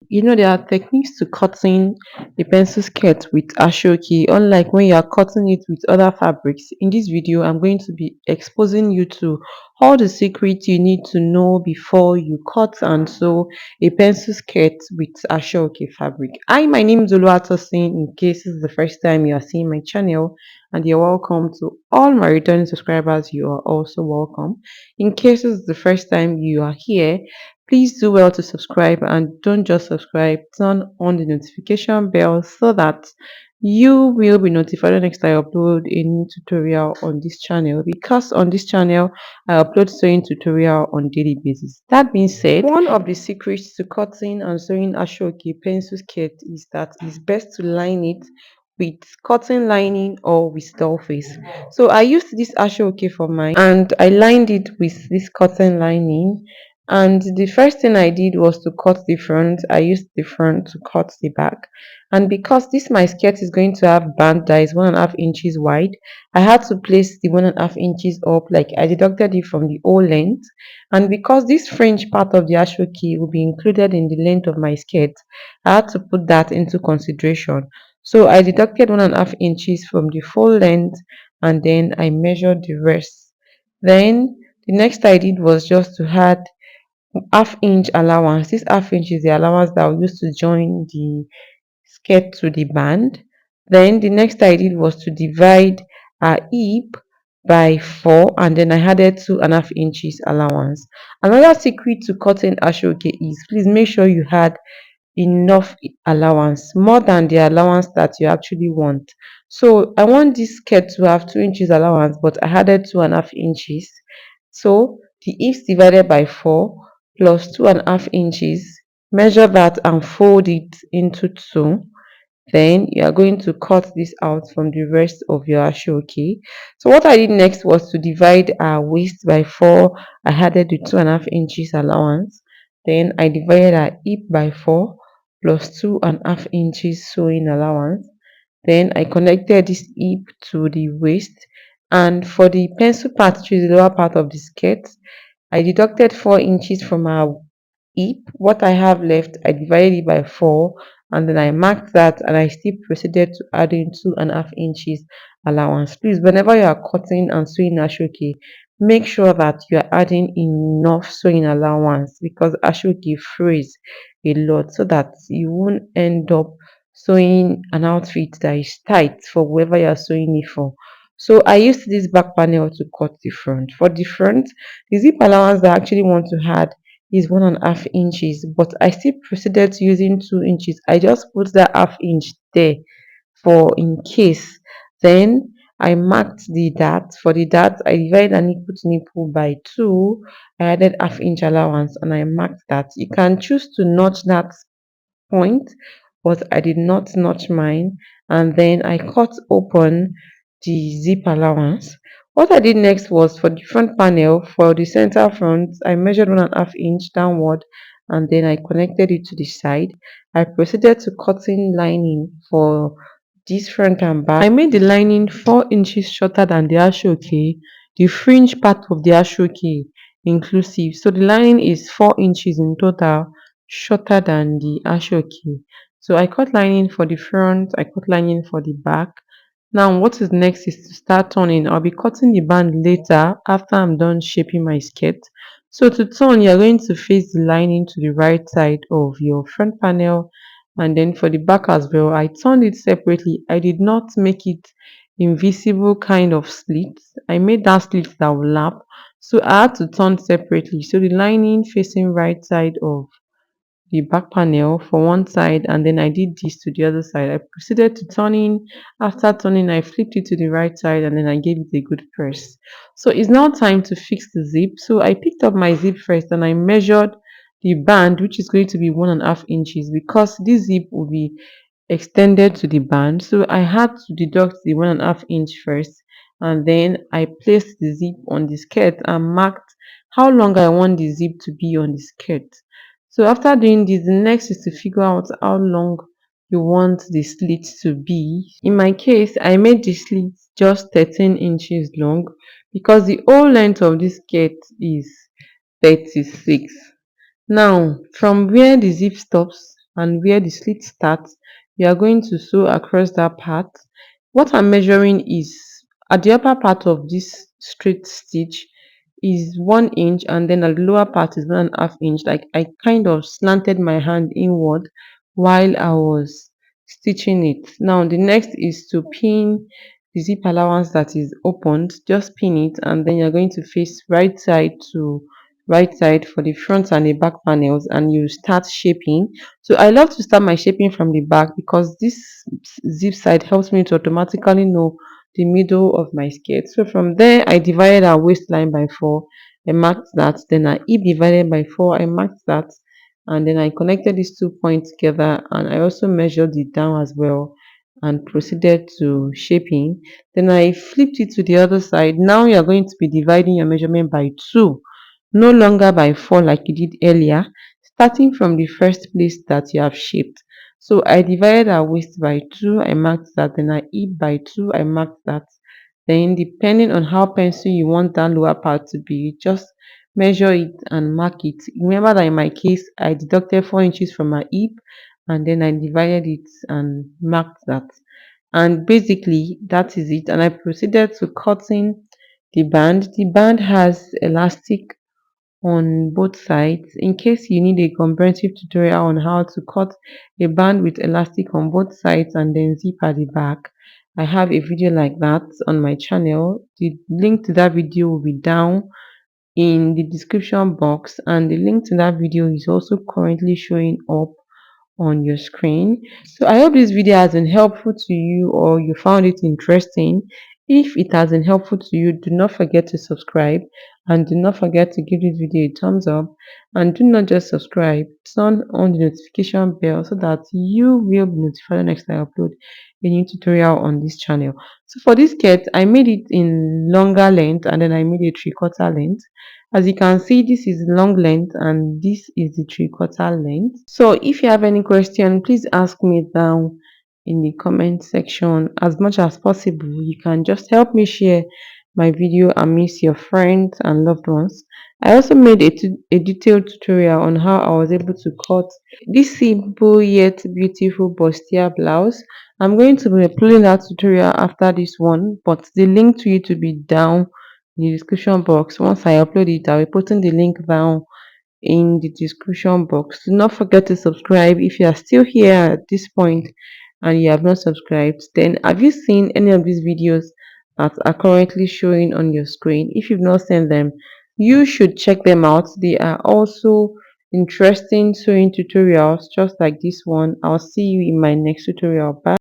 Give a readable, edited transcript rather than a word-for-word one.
You know, there are techniques to cutting a pencil skirt with ashoki, unlike when you are cutting it with other fabrics. In this video, I'm going to be exposing you to all the secrets you need to know before you cut and sew a pencil skirt with ashoki fabric. Hi, my name is Oluwatosin. In case this is the first time you are seeing my channel, and you're welcome to all my returning subscribers, you are also welcome. In case this is the first time you are here, please do well to subscribe, and don't just subscribe, turn on the notification bell so that you will be notified the next time I upload a new tutorial on this channel, because on this channel I upload sewing tutorial on daily basis. That being said, one of the secrets to cutting and sewing ashoki pencil skirt is that it's best to line it with cotton lining or with doll face. So I used this ashoki for mine and I lined it with this cotton lining, and the first thing I did was to cut the front. I used the front to cut the back. And because this my skirt is going to have band that is 1.5 inches wide, I had to place the 1.5 inches up, like I deducted it from the whole length. And because this fringe part of the ashoki will be included in the length of my skirt, I had to put that into consideration. So I deducted 1.5 inches from the full length, and then I measured the rest. Then the next I did was just to add half-inch allowance. This half-inch is the allowance that I'll use to join the skirt to the band. Then the next I did was to divide our hip by 4, and then I added 2.5 inches allowance. Another secret to cutting ashoke is, please make sure you add enough allowance, more than the allowance that you actually want. So I want this skirt to have 2 inches allowance, but I added 2.5 inches. So the hips divided by 4 plus 2.5 inches, measure that and fold it into two. Then you are going to cut this out from the rest of your ashoke. So what I did next was to divide our waist by 4. I added the 2.5 inches allowance. Then I divided our hip by 4 plus 2.5 inches sewing allowance. Then I connected this hip to the waist, and for the pencil part, which is the lower part of the skirt, I deducted 4 inches from our hip. What I have left, I divided it by 4, and then I marked that, and I still proceeded to add in 2.5 inches allowance. Please, whenever you are cutting and sewing ashoke, make sure that you are adding enough sewing allowance, because ashoke freeze a lot, so that you won't end up sewing an outfit that is tight for whoever you are sewing it for. So I used this back panel to cut the front. For the front, the zip allowance that I actually want to add is 1.5 inches, but I still proceeded to using 2 inches. I just put that half-inch there for in case. Then I marked the dart. For the dart, I divided an nipple to nipple by 2. I added half-inch allowance, and I marked that. You can choose to notch that point, but I did not notch mine. And then I cut open the zip allowance. What I did next was, for the front panel, for the center front, I measured 1.5 inch downward, and then I connected it to the side. I proceeded to cutting lining for this front and back. I made the lining 4 inches shorter than the ashoke, the fringe part of the ashoke inclusive. So the lining is 4 inches in total shorter than the ashoke. So I cut lining for the front, I cut lining for the back. Now what is next is to start turning. I'll be cutting the band later after I'm done shaping my skirt. So to turn, you're going to face the lining to the right side of your front panel, and then for the back as well, I turned it separately. I did not make it invisible kind of slit. I made that slit that will lap. So I had to turn separately. So the lining facing right side of the back panel for one side, and then I did this to the other side. I proceeded to turning. After turning, I flipped it to the right side, and then I gave it a good press. So it's now time to fix the zip. So I picked up my zip first, and I measured the band, which is going to be 1.5 inches, because this zip will be extended to the band. So I had to deduct the 1.5 inch first, and then I placed the zip on the skirt and marked how long I want the zip to be on the skirt. So after doing this, the next is to figure out how long you want the slit to be. In my case, I made the slit just 13 inches long, because the whole length of this skirt is 36. Now, from where the zip stops and where the slit starts, we are going to sew across that part. What I'm measuring is at the upper part of this straight stitch is 1 inch, and then at the lower part is 1.5 inch. Like I kind of slanted my hand inward while I was stitching it. Now the next is to pin the zip allowance that is opened. Just pin it, and then you're going to face right side to right side for the front and the back panels, and you start shaping. So I love to start my shaping from the back because this zip side helps me to automatically know the middle of my skirt. So from there, I divided our waistline by 4. I marked that. Then I hip divided by 4. I marked that. And then I connected these 2 points together, and I also measured it down as well and proceeded to shaping. Then I flipped it to the other side. Now you're going to be dividing your measurement by 2, no longer by 4 like you did earlier, starting from the first place that you have shaped. So I divided our waist by 2, I marked that, then I hip by 2, I marked that. Then depending on how pencil you want that lower part to be, you just measure it and mark it. Remember that in my case, I deducted 4 inches from my hip, and then I divided it and marked that. And basically that is it. And I proceeded to cutting the band. The band has elastic on both sides. In case you need a comprehensive tutorial on how to cut a band with elastic on both sides and then zip at the back, I have a video like that on my channel. The link to that video will be down in the description box, and the link to that video is also currently showing up on your screen. So I hope this video has been helpful to you, or you found it interesting. If it has been helpful to you, do not forget to subscribe, and do not forget to give this video a thumbs up, and do not just subscribe, turn on the notification bell so that you will be notified next time I upload a new tutorial on this channel. So for this skirt, I made it in longer length, and then I made a 3/4 length. As you can see, this is long length and this is the 3/4 length. So if you have any question, please ask me down in the comment section. As much as possible, you can just help me share my video amidst your friends and loved ones. I also made a detailed tutorial on how I was able to cut this simple yet beautiful bustier blouse. I'm going to be uploading that tutorial after this one, but the link to it will be down in the description box. Once I upload it, I'll be putting the link down in the description box. Do not forget to subscribe if you are still here at this point and you have not subscribed. Then have you seen any of these videos that are currently showing on your screen? If you've not seen them, you should check them out. They are also interesting sewing tutorials just like this one. I'll see you in my next tutorial. Bye.